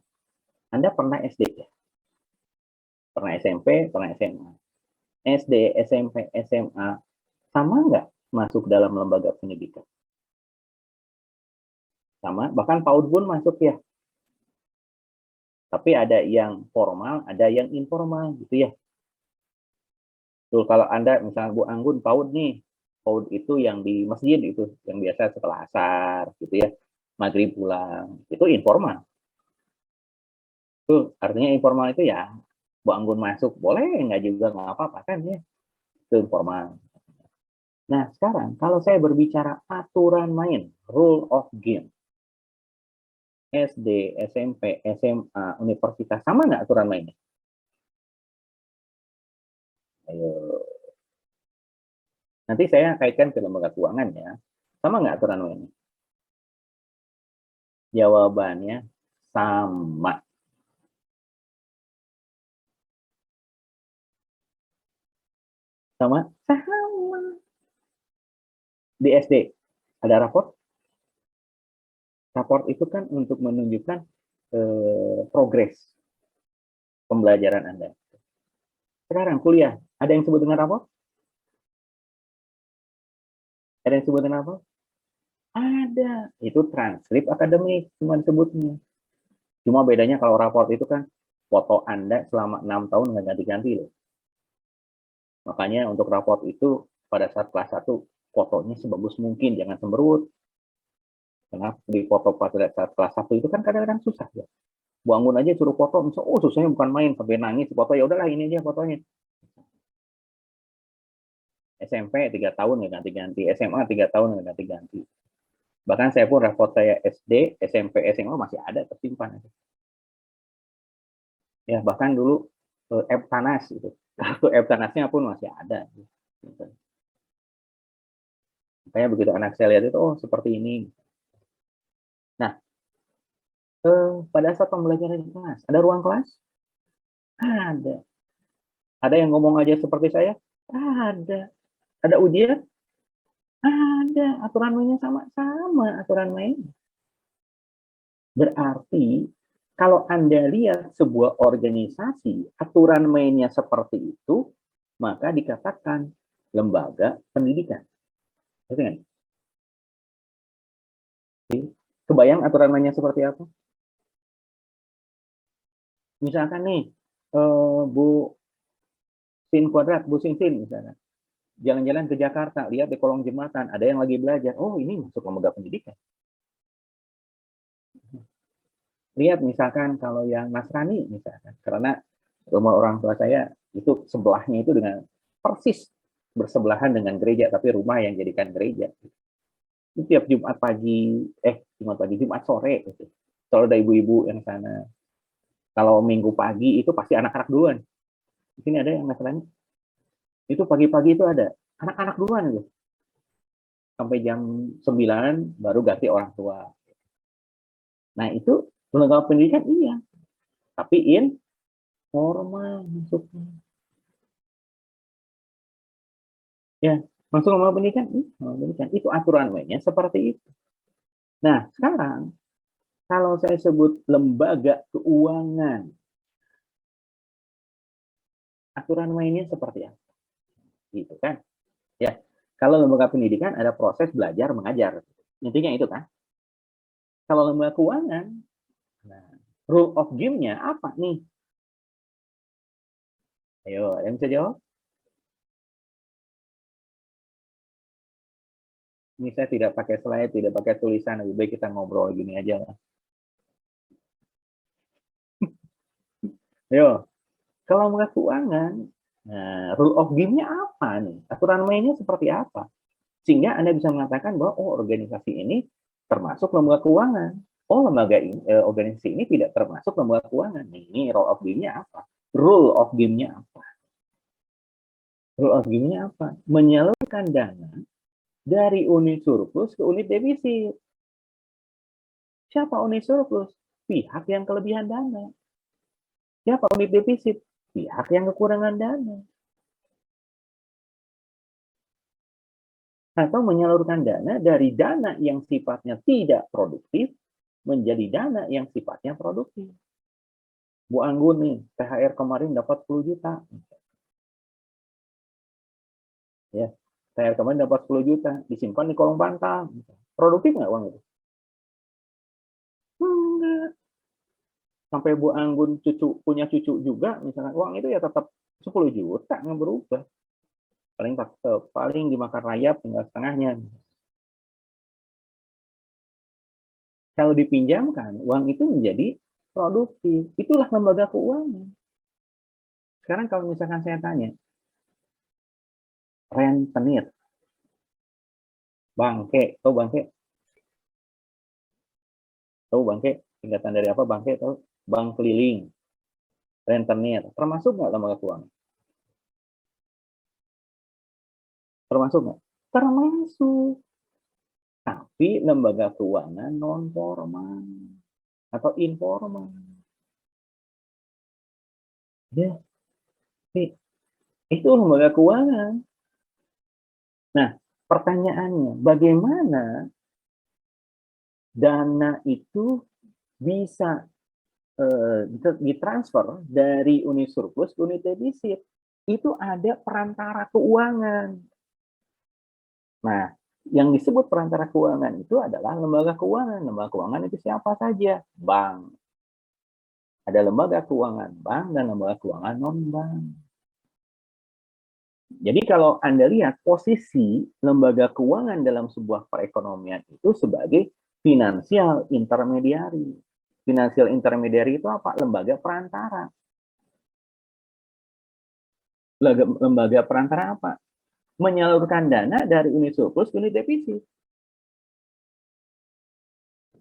Anda pernah SD ya? Pernah SMP, pernah SMA. SD, SMP, SMA, sama nggak masuk dalam lembaga pendidikan? Sama, bahkan PAUD pun masuk ya. Tapi ada yang formal, ada yang informal gitu ya. Tuh kalau Anda misalnya Bu Anggun PAUD nih, PAUD itu yang di masjid itu, yang biasa setelah asar gitu ya, maghrib pulang, itu informal. Tuh artinya informal itu ya, Bu Anggun masuk boleh, nggak juga nggak apa-apa kan ya, itu informal. Nah sekarang kalau saya berbicara aturan main, rule of game, SD, SMP, SMA, universitas, sama nggak aturan mainnya? Ayo. Nanti saya kaitkan ke lembaga keuangan ya. Sama nggak aturan ini? Jawabannya sama. Sama? Sama. Di SD ada raport. Raport itu kan untuk menunjukkan progres pembelajaran Anda. Sekarang kuliah, ada yang sebut dengan raport? Ada yang sebut dengan apa? Ada. Itu transkrip akademik, cuma disebutnya. Cuma bedanya kalau raport itu kan foto Anda selama 6 tahun nggak ganti-ganti loh. Makanya untuk raport itu pada saat kelas 1 fotonya sebagus mungkin, jangan cemberut. Karena di foto pada saat kelas 1 itu kan kadang-kadang susah ya. Bu Anggun aja suruh foto, misalnya, oh susahnya bukan main, sampai nangis foto, ya udahlah ini aja fotonya. SMP 3 tahun nggak ganti-ganti, SMA 3 tahun nggak ganti-ganti. Bahkan saya pun raport saya SD, SMP, SMA masih ada tersimpan. Ya bahkan dulu Eptanas itu, kartu Eptanasnya pun masih ada. Makanya begitu anak saya lihat itu, oh seperti ini. Nah, pada saat pembelajaran di kelas, ada ruang kelas? Ada. Ada yang ngomong aja seperti saya? Ada. Ada ujian? Ada. Aturan mainnya sama-sama aturan main. Berarti kalau Anda lihat sebuah organisasi aturan mainnya seperti itu, maka dikatakan lembaga pendidikan. Betul? Kebayang aturan mainnya seperti apa? Misalkan nih, Bu Sin Kuadrat, Bu Sin misalnya, jalan-jalan ke Jakarta, lihat di kolong jembatan, ada yang lagi belajar, oh ini masuk lembaga pendidikan. Lihat misalkan kalau yang Nasrani misalkan, karena rumah orang tua saya itu sebelahnya itu dengan persis bersebelahan dengan gereja, tapi rumah yang jadikan gereja. Itu tiap Jumat pagi, Jumat sore, gitu. Kalau ada ibu-ibu yang sana, kalau Minggu pagi itu pasti anak-anak duluan. Di sini ada yang Nasrani. Itu pagi-pagi itu ada anak-anak duluan itu. Sampai jam 9 baru ganti orang tua. Nah itu lembaga pendidikan iya, tapi informal masuknya. Ya, masuk lembaga pendidikan, itu aturan mainnya seperti itu. Nah sekarang kalau saya sebut lembaga keuangan, aturan mainnya seperti apa? Gitu kan? Ya, kalau lembaga pendidikan ada proses belajar mengajar, intinya itu kan. Kalau lembaga keuangan, nah, rule of game-nya apa nih? Ayo, yang bisa jawab? Ini saya tidak pakai slide, tidak pakai tulisan, lebih baik kita ngobrol gini aja lah. Ayo, kalau lembaga keuangan, nah, rule of game-nya apa nih? Aturan mainnya seperti apa? Sehingga Anda bisa mengatakan bahwa oh organisasi ini termasuk lembaga keuangan. Oh lembaga ini, organisasi ini tidak termasuk lembaga keuangan. Ini rule of game-nya apa? Rule of game-nya apa? Rule of game-nya apa? Menyalurkan dana dari unit surplus ke unit defisit. Siapa unit surplus? Pihak yang kelebihan dana. Siapa unit defisit? Pihak yang kekurangan dana. Atau menyalurkan dana dari dana yang sifatnya tidak produktif menjadi dana yang sifatnya produktif. Bu Anggun nih, THR kemarin dapat 10 juta. Ya, THR kemarin dapat 10 juta, disimpan di kolong bantal. Produktif nggak uang itu? Enggak. Sampai Bu Anggun punya cucu juga, misalkan uang itu ya tetap 10 juta, nggak berubah. Paling dimakan rayap tinggal setengahnya. Kalau dipinjamkan, uang itu menjadi produktif. Itulah lembaga keuangan. Sekarang kalau misalkan saya tanya, rentenir, bangke, tahu bangke? Tahu bangke? Singkatan dari apa bangke? Tahu? Bank keliling, rentenir, termasuk nggak lembaga keuangan? Termasuk nggak? Termasuk. Tapi lembaga keuangan non formal atau informal. Ya, itu lembaga keuangan. Nah, pertanyaannya, bagaimana dana itu bisa ditransfer dari unit surplus ke unit defisit? Itu ada perantara keuangan. Nah, yang disebut perantara keuangan itu adalah lembaga keuangan. Lembaga keuangan itu siapa saja? Bank. Ada lembaga keuangan bank dan lembaga keuangan non-bank. Jadi kalau Anda lihat posisi lembaga keuangan dalam sebuah perekonomian itu sebagai financial intermediary. Financial intermediary itu apa? Lembaga perantara. Lembaga perantara apa? Menyalurkan dana dari unit surplus ke unit defisit.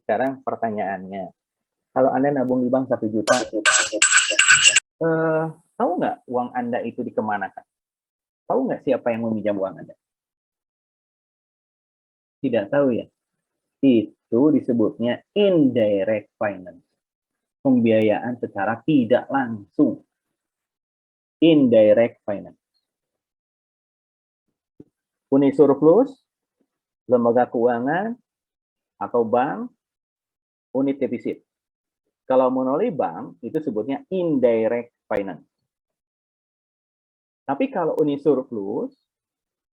Sekarang pertanyaannya, kalau Anda nabung di bank 1 juta, tahu nggak uang Anda itu dikemanakan? Tahu nggak siapa yang meminjam uang Anda? Tidak tahu ya? Itu disebutnya indirect finance. Pembiayaan secara tidak langsung. Indirect finance. Unit surplus, lembaga keuangan, atau bank, unit defisit. Kalau melalui bank, itu sebutnya indirect finance. Tapi kalau unit surplus,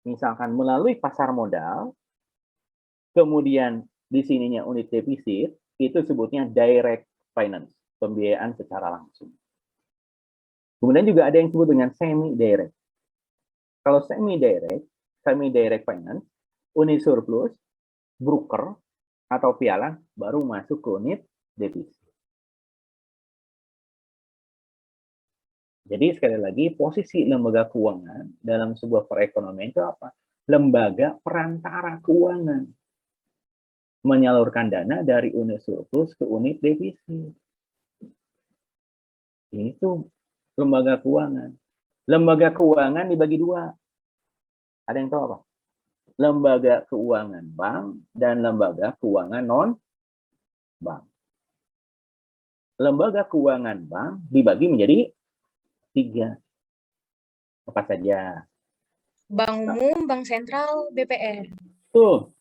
misalkan melalui pasar modal, kemudian di sininya unit defisit, itu sebutnya direct finance, pembiayaan secara langsung. Kemudian juga ada yang disebut dengan semi-direct. Kalau semi-direct finance, unit surplus, broker, atau pialang baru masuk ke unit defisit. Jadi sekali lagi, posisi lembaga keuangan dalam sebuah perekonomian itu apa? Lembaga perantara keuangan. Menyalurkan dana dari unit surplus ke unit defisit. Itu lembaga keuangan. Lembaga keuangan dibagi 2. Ada yang tahu apa? Lembaga keuangan bank dan lembaga keuangan non-bank. Lembaga keuangan bank dibagi menjadi 3. Apa saja? Bank umum, bank sentral, BPR. Tuh.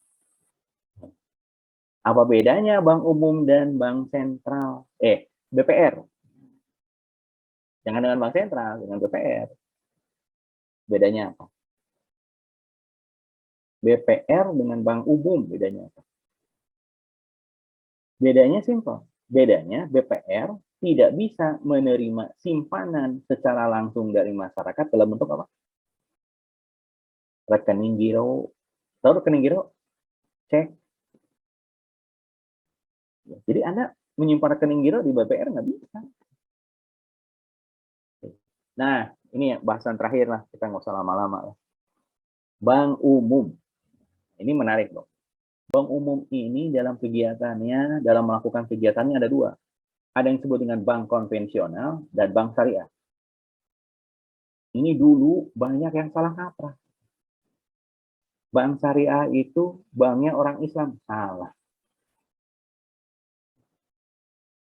Apa bedanya bank umum dan bank sentral? BPR. Jangan dengan bank sentral, dengan BPR. Bedanya apa? BPR dengan bank umum bedanya apa? Bedanya simpel. Bedanya BPR tidak bisa menerima simpanan secara langsung dari masyarakat dalam bentuk apa? Rekening giro. Tahu rekening giro? Cek. Jadi Anda menyimpan rekening giro di BPR nggak bisa. Nah, ini bahasan terakhir lah. Kita nggak usah lama-lama. Bank umum. Ini menarik, dong. Bank umum ini dalam kegiatannya, dalam melakukan kegiatannya ada 2. Ada yang disebut dengan bank konvensional dan bank syariah. Ini dulu banyak yang salah kaprah. Bank syariah itu banknya orang Islam. Salah.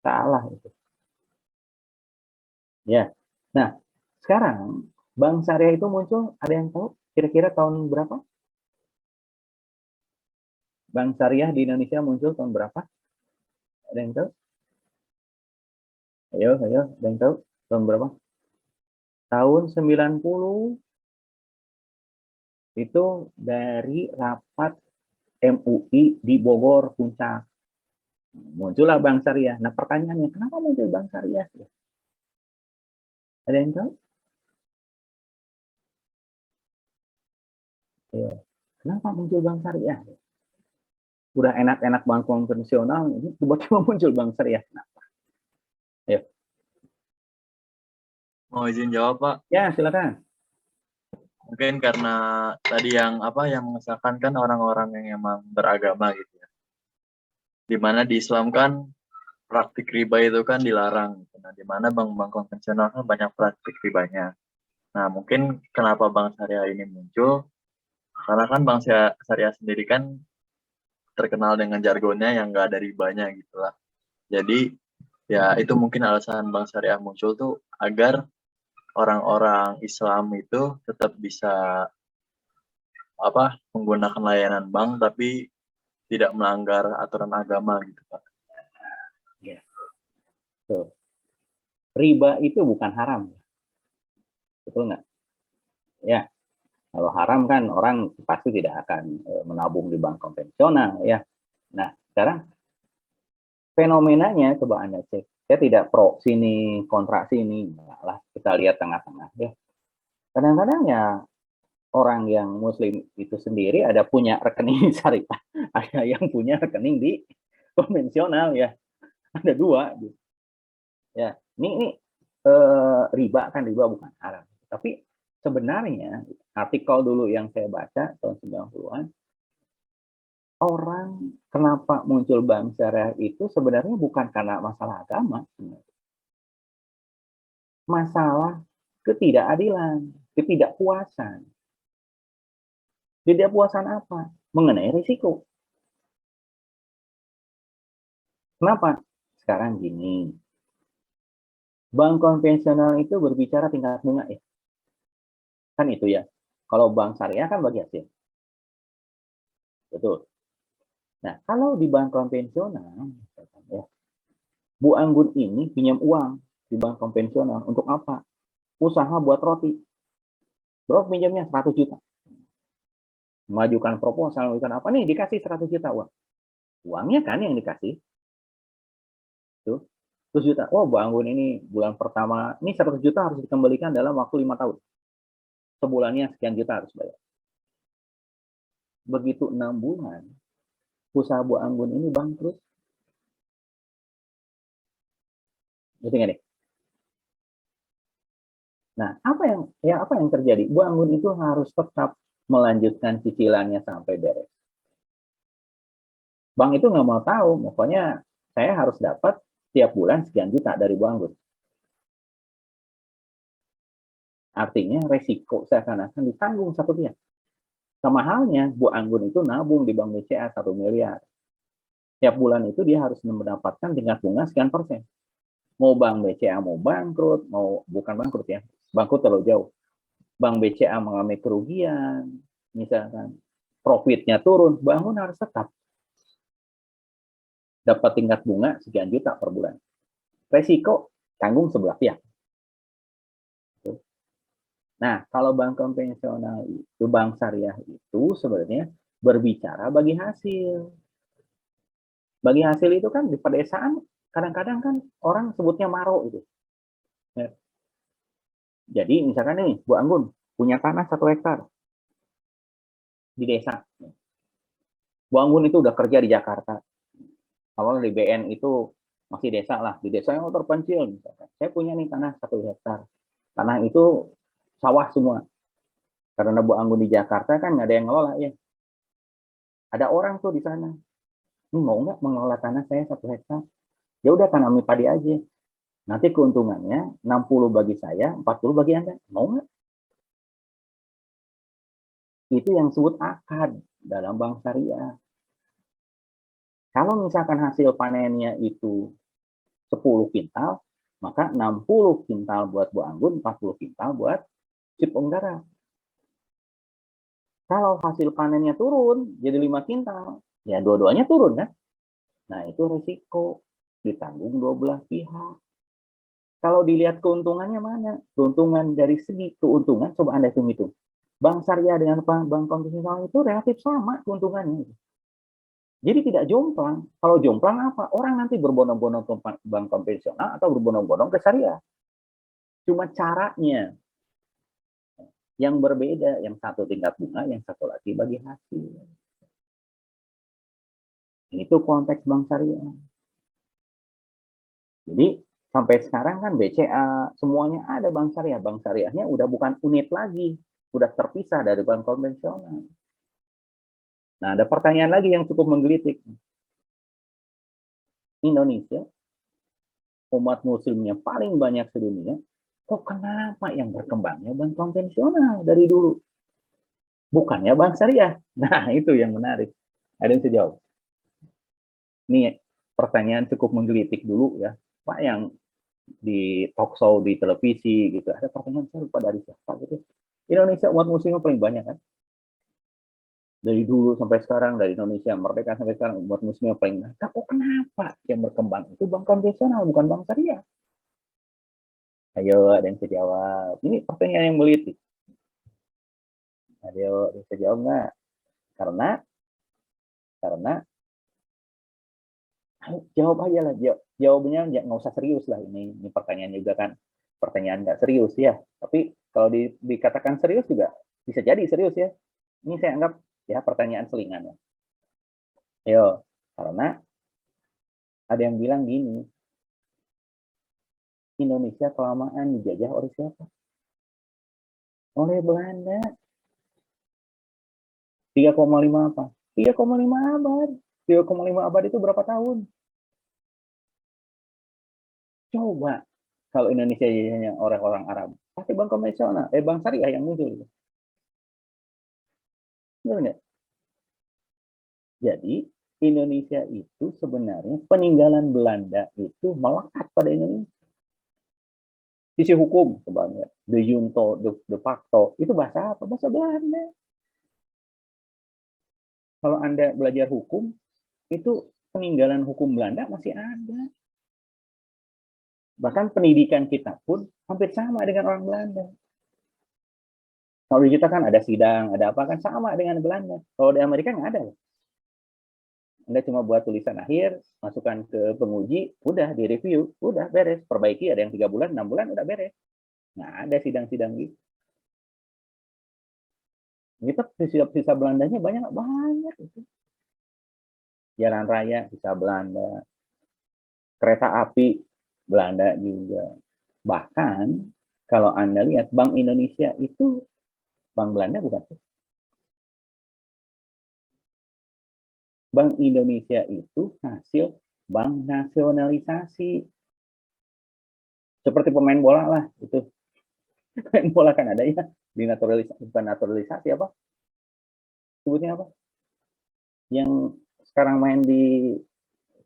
Salah itu. Ya. Nah, sekarang bank syariah itu muncul, ada yang tahu kira-kira tahun berapa? Bank syariah di Indonesia muncul tahun berapa? Ada yang tahu? Ayo, ada yang tahu? Tahun berapa? Tahun 90 itu dari rapat MUI di Bogor, Puncak. Muncullah Bank Syariah. Nah, pertanyaannya, kenapa muncul Bank Syariah? Ada yang tahu? Ya. Kenapa muncul Bank Syariah? Udah enak-enak bank konvensional, ini tiba-tiba muncul Bank Syariah. Kenapa? Ayo. Mau izin jawab, Pak? Ya, silakan. Mungkin karena tadi yang mengesahkan kan orang-orang yang emang beragama gitu ya. Dimana di Islam kan praktik riba itu kan dilarang. Nah, dimana bank-bank konvensional kan banyak praktik ribanya. Nah, mungkin kenapa bank syariah ini muncul Karena kan bank syariah sendiri kan terkenal dengan jargonnya yang nggak ada ribanya gitu lah. Jadi ya itu mungkin alasan bank syariah muncul tuh agar orang-orang Islam itu tetap bisa menggunakan layanan bank tapi tidak melanggar aturan agama gitu Pak. Ya. Tuh. Riba itu bukan haram. Betul nggak? Ya. Kalau haram kan orang pasti tidak akan menabung di bank konvensional ya. Nah, sekarang fenomenanya coba Anda cek. Saya tidak pro sini, kontra sini, enggak lah. Kita lihat tengah-tengah ya. Kadang-kadang ya orang yang muslim itu sendiri ada punya rekening syariah, ada yang punya rekening di konvensional ya. Ada dua. Ya, ini riba kan, riba bukan haram. Tapi sebenarnya artikel dulu yang saya baca tahun 90-an, orang kenapa muncul bank syariah itu sebenarnya bukan karena masalah agama. Masalah ketidakadilan, ketidakpuasan. Ketidakpuasan apa? Mengenai risiko. Kenapa? Sekarang gini, bank konvensional itu berbicara tingkat bunga ya. Kan itu ya. Kalau bank syariah kan bagi hasil. Betul. Nah, kalau di bank konvensional, ya, Bu Anggun ini pinjam uang di bank konvensional untuk apa? Usaha buat roti. Bro pinjamnya 100 juta. Mengajukan proposal, mengajukan apa nih, dikasih 100 juta uang. Uangnya kan yang dikasih. Tuh. 100 juta. Oh, Bu Anggun ini bulan pertama, ini 100 juta harus dikembalikan dalam waktu 5 tahun. Sebulannya sekian juta harus bayar. Begitu 6 bulan, usaha Bu Anggun ini bangkrut. Ngerti nggak nih? Nah, apa yang terjadi? Bu Anggun itu harus tetap melanjutkan cicilannya sampai beres. Bank itu nggak mau tahu, pokoknya saya harus dapat tiap bulan sekian juta dari Bu Anggun. Artinya resiko seakan-akan ditanggung satu pihak. Sama halnya Bu Anggun itu nabung di Bank BCA 1 miliar. Tiap bulan itu dia harus mendapatkan tingkat bunga sekian persen. Mau Bank BCA mau bangkrut, mau bukan bangkrut ya, bangkrut terlalu jauh. Bank BCA mengalami kerugian, misalkan profitnya turun, Bank Anggun harus tetap dapat tingkat bunga sekian juta per bulan. Resiko tanggung sebelah pihak. Nah, kalau bank konvensional itu, bank syariah itu sebenarnya berbicara bagi hasil. Bagi hasil itu kan di pedesaan kadang-kadang kan orang sebutnya maro itu. Ya. Jadi misalkan nih, Bu Anggun punya tanah 1 hektar di desa. Bu Anggun itu udah kerja di Jakarta. Awalnya di BN itu masih desa lah, di desa yang terpencil misalkan. Saya punya nih tanah 1 hektar. Tanah itu sawah semua. Karena Bu Anggun di Jakarta kan nggak ada yang ngelola ya. Ada orang tuh di sana. Ini mau nggak mengelola tanah saya 1 hektar? Ya udah tanami padi aja. Nanti keuntungannya 60 bagi saya, 40 bagi Anda. Mau nggak? Itu yang disebut akad dalam bank syariah. Kalau misalkan hasil panennya itu 10 kintal, maka 60 kintal buat Bu Anggun, 40 kintal buat si penggarap. Kalau hasil panennya turun jadi 5 kintal, ya dua-duanya turun kan? Nah, itu risiko ditanggung dua belah pihak. Kalau dilihat keuntungannya mana? Keuntungan dari segi keuntungan, coba Anda hitung-hitung. Bank syariah dengan bank konvensional itu relatif sama keuntungannya. Jadi tidak jomplang. Kalau jomplang apa? Orang nanti berbondong-bondong ke bank konvensional atau berbondong-bondong ke syariah. Cuma caranya yang berbeda, yang satu tingkat bunga, yang satu lagi bagi hasil. Itu konteks bank syariah. Jadi sampai sekarang kan BCA semuanya ada bank syariah. Bank syariahnya udah bukan unit lagi, udah terpisah dari bank konvensional. Nah, ada pertanyaan lagi yang cukup menggelitik. Indonesia, umat muslimnya paling banyak sedunia, kok kenapa yang berkembangnya bank konvensional dari dulu? bukannya bank syariah. Nah, itu yang menarik. Ada yang sejauh. Ini pertanyaan cukup menggelitik dulu ya. Pak, yang di talk show, di televisi gitu. Ada pertanyaan saya lupa dari siapa gitu. Indonesia umat muslimnya paling banyak kan. Dari dulu sampai sekarang, dari Indonesia merdeka sampai sekarang, umat muslimnya paling banyak. Kok kenapa yang berkembang itu bank konvensional, bukan bank syariah? Ayo, ada yang bisa jawab. Ini pertanyaan yang menggelitik. Ayo, bisa jawab nggak? Karena ayo, jawab aja lah. Jawabannya nggak usah serius lah ini. Ini pertanyaan juga kan. Pertanyaan nggak serius ya. Tapi kalau dikatakan serius juga bisa jadi serius ya. Ini saya anggap ya pertanyaan selingan ya. Ayo, karena ada yang bilang gini. Indonesia kelamaan dijajah oleh siapa? Oleh Belanda. 3,5 apa? 3,5 abad. 3,5 abad itu berapa tahun? Coba kalau Indonesia jadinya orang-orang Arab, pasti bank konvensional, bank syariah yang muncul. Benar nggak? Jadi Indonesia itu sebenarnya peninggalan Belanda itu melekat pada Indonesia. Sisi hukum sebenarnya, de junto, de facto, itu bahasa apa? Bahasa Belanda. Kalau Anda belajar hukum, itu peninggalan hukum Belanda masih ada. Bahkan pendidikan kita pun hampir sama dengan orang Belanda. Kalau di kita kan ada sidang, ada apa kan sama dengan Belanda. Kalau di Amerika nggak ada. Anda cuma buat tulisan akhir, masukkan ke penguji, udah direview, udah beres. Perbaiki, ada yang 3 bulan, 6 bulan, udah beres. Nggak ada sidang-sidang gitu. Kita sisa Belandanya banyak. Jalan raya sisa Belanda. Kereta api Belanda juga. Bahkan kalau Anda lihat Bank Indonesia itu Bank Belanda bukan? Bank Indonesia itu hasil bank nasionalisasi. Seperti pemain bola lah itu. Pemain bola kan ada ya dinaturalisasi, bukan naturalisasi apa? Sebutnya apa? Yang sekarang main di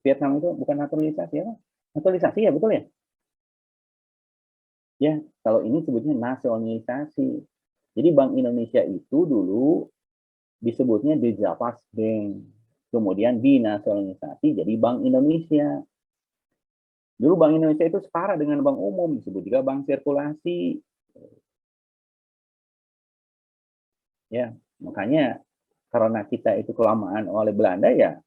Vietnam itu bukan naturalisasi apa? Naturalisasi ya, betul ya? Ya, kalau ini sebutnya nasionalisasi. Jadi Bank Indonesia itu dulu disebutnya di Javas Bank. Kemudian dinasionalisasi jadi Bank Indonesia. Dulu Bank Indonesia itu setara dengan bank umum, disebut juga bank sirkulasi. Ya, makanya karena kita itu kelamaan oleh Belanda ya,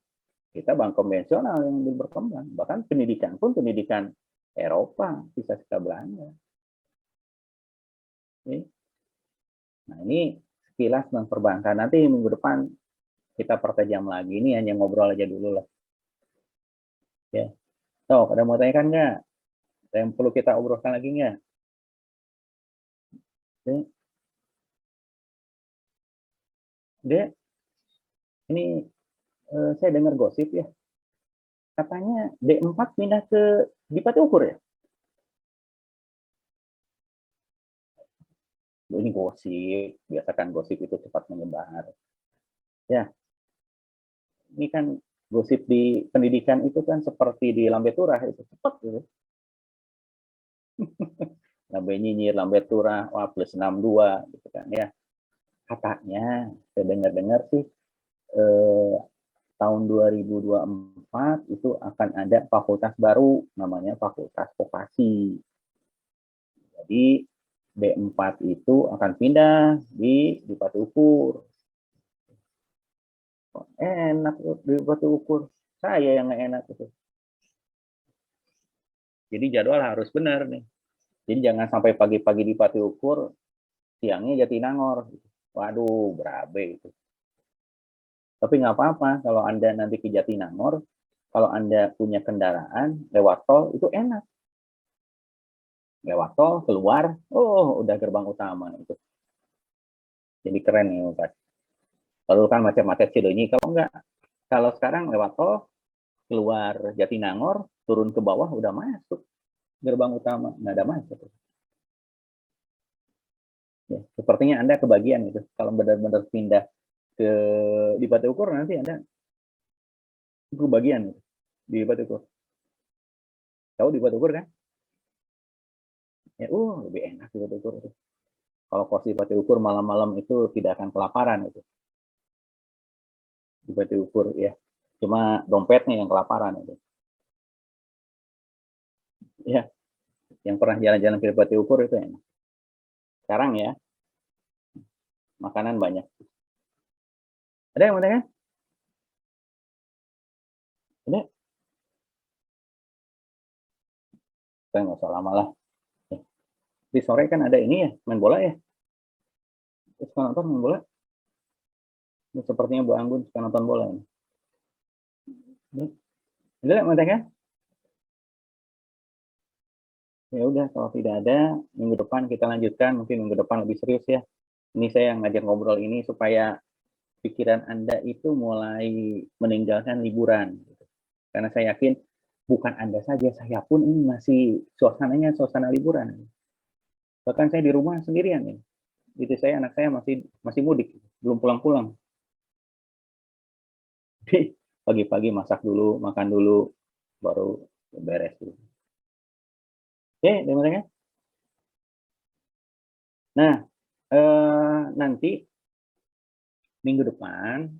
kita bank konvensional yang berkembang. Bahkan pendidikan pun pendidikan Eropa, sisa-sisa Belanda. Oke. Nah, ini sekilas tentang perbankan. Nanti minggu depan kita pertajam lagi. Ini hanya ngobrol aja dulu lah. Ya. So, ada mau tanyakan nggak? Ada yang perlu kita obrolkan lagi nggak? Dek, ini saya dengar gosip ya. Katanya D4 pindah ke Dipati Ukur ya? Ini gosip, biasakan gosip itu cepat menyebar. Ya, ini kan gosip di pendidikan itu kan seperti di Lambe Turah itu cepat gitu. Lambe nyinyir, Lambe Turah, wah plus 62 gitu kan ya. Katanya saya dengar-dengar sih tahun 2024 itu akan ada fakultas baru namanya Fakultas Vokasi. Jadi D4 itu akan pindah di Dipati Ukur. Enak di Dipati Ukur. Saya yang nggak enak itu. Jadi jadwal harus benar nih. Jadi jangan sampai pagi-pagi di Dipati Ukur, siangnya Jatinangor. Waduh, berabe itu. Tapi nggak apa-apa kalau Anda nanti ke Jatinangor, kalau Anda punya kendaraan lewat tol itu enak. Lewat tol keluar, oh udah gerbang utama itu. Jadi keren ya Pak. Lalu kan macet-macet Cileunyi, kalau enggak, kalau sekarang lewat tol keluar Jatinangor, turun ke bawah udah masuk gerbang utama, nggak ada macet. Ya, sepertinya Anda kebagian gitu. Kalau benar-benar pindah ke di Batu Ukur nanti Anda kebagian gitu, di Batu Ukur. Tahu di Batu Ukur kan? Ya, lebih enak di Batu Ukur itu. Kalau kos di Batu Ukur malam-malam itu tidak akan kelaparan itu. Di Batu Ukur ya. Cuma dompetnya yang kelaparan itu. Ya, yang pernah jalan-jalan ke Batu Ukur itu enak. Sekarang ya, makanan banyak. Ada yang mau tanya? Ada? Saya nggak usah lama lah. Di sore kan ada ini ya, main bola ya. Suka nonton main bola? Ini sepertinya Bu Anggun suka nonton bola ini. Ada yang mau tanya? Ya udah, kalau tidak ada, minggu depan kita lanjutkan. Mungkin minggu depan lebih serius ya. Ini saya ngajak ngobrol ini supaya pikiran Anda itu mulai meninggalkan liburan. Karena saya yakin bukan Anda saja, saya pun ini masih suasananya suasana liburan. Bahkan saya di rumah sendirian nih. Itu anak saya masih mudik, belum pulang-pulang. Jadi pagi-pagi masak dulu, makan dulu, baru beres dulu. Oke, teman-teman. Nah, nanti minggu depan,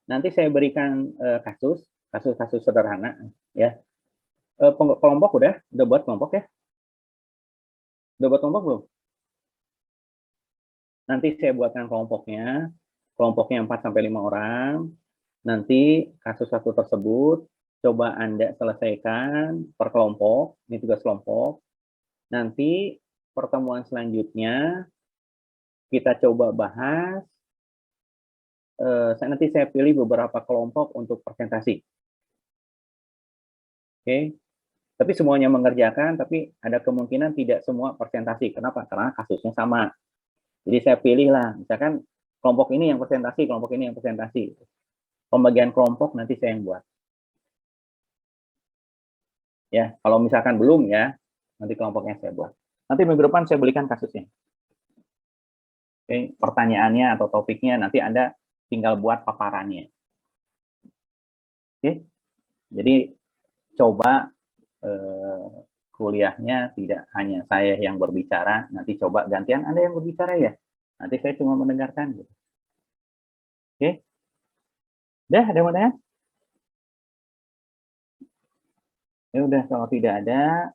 nanti saya berikan kasus sederhana, ya. Kelompok udah buat kelompok ya? Udah buat kelompok belum? Nanti saya buatkan kelompoknya 4 sampai 5 orang. Nanti kasus-kasus tersebut coba Anda selesaikan per kelompok, ini tugas kelompok. Nanti pertemuan selanjutnya kita coba bahas, nanti saya pilih beberapa kelompok untuk presentasi. Oke, tapi semuanya mengerjakan, tapi ada kemungkinan tidak semua presentasi. Kenapa? Karena kasusnya sama. Jadi saya pilih lah, misalkan kelompok ini yang presentasi, kelompok ini yang presentasi. Pembagian kelompok nanti saya yang buat. Ya, kalau misalkan belum ya, nanti kelompoknya saya buat. Nanti minggu depan saya berikan kasusnya. Oke, pertanyaannya atau topiknya nanti Anda tinggal buat paparannya. Oke, jadi coba kuliahnya tidak hanya saya yang berbicara, nanti coba gantian Anda yang berbicara ya. Nanti saya cuma mendengarkan. Gitu. Oke, udah ada yang mau tanya? Ya udah, kalau tidak ada,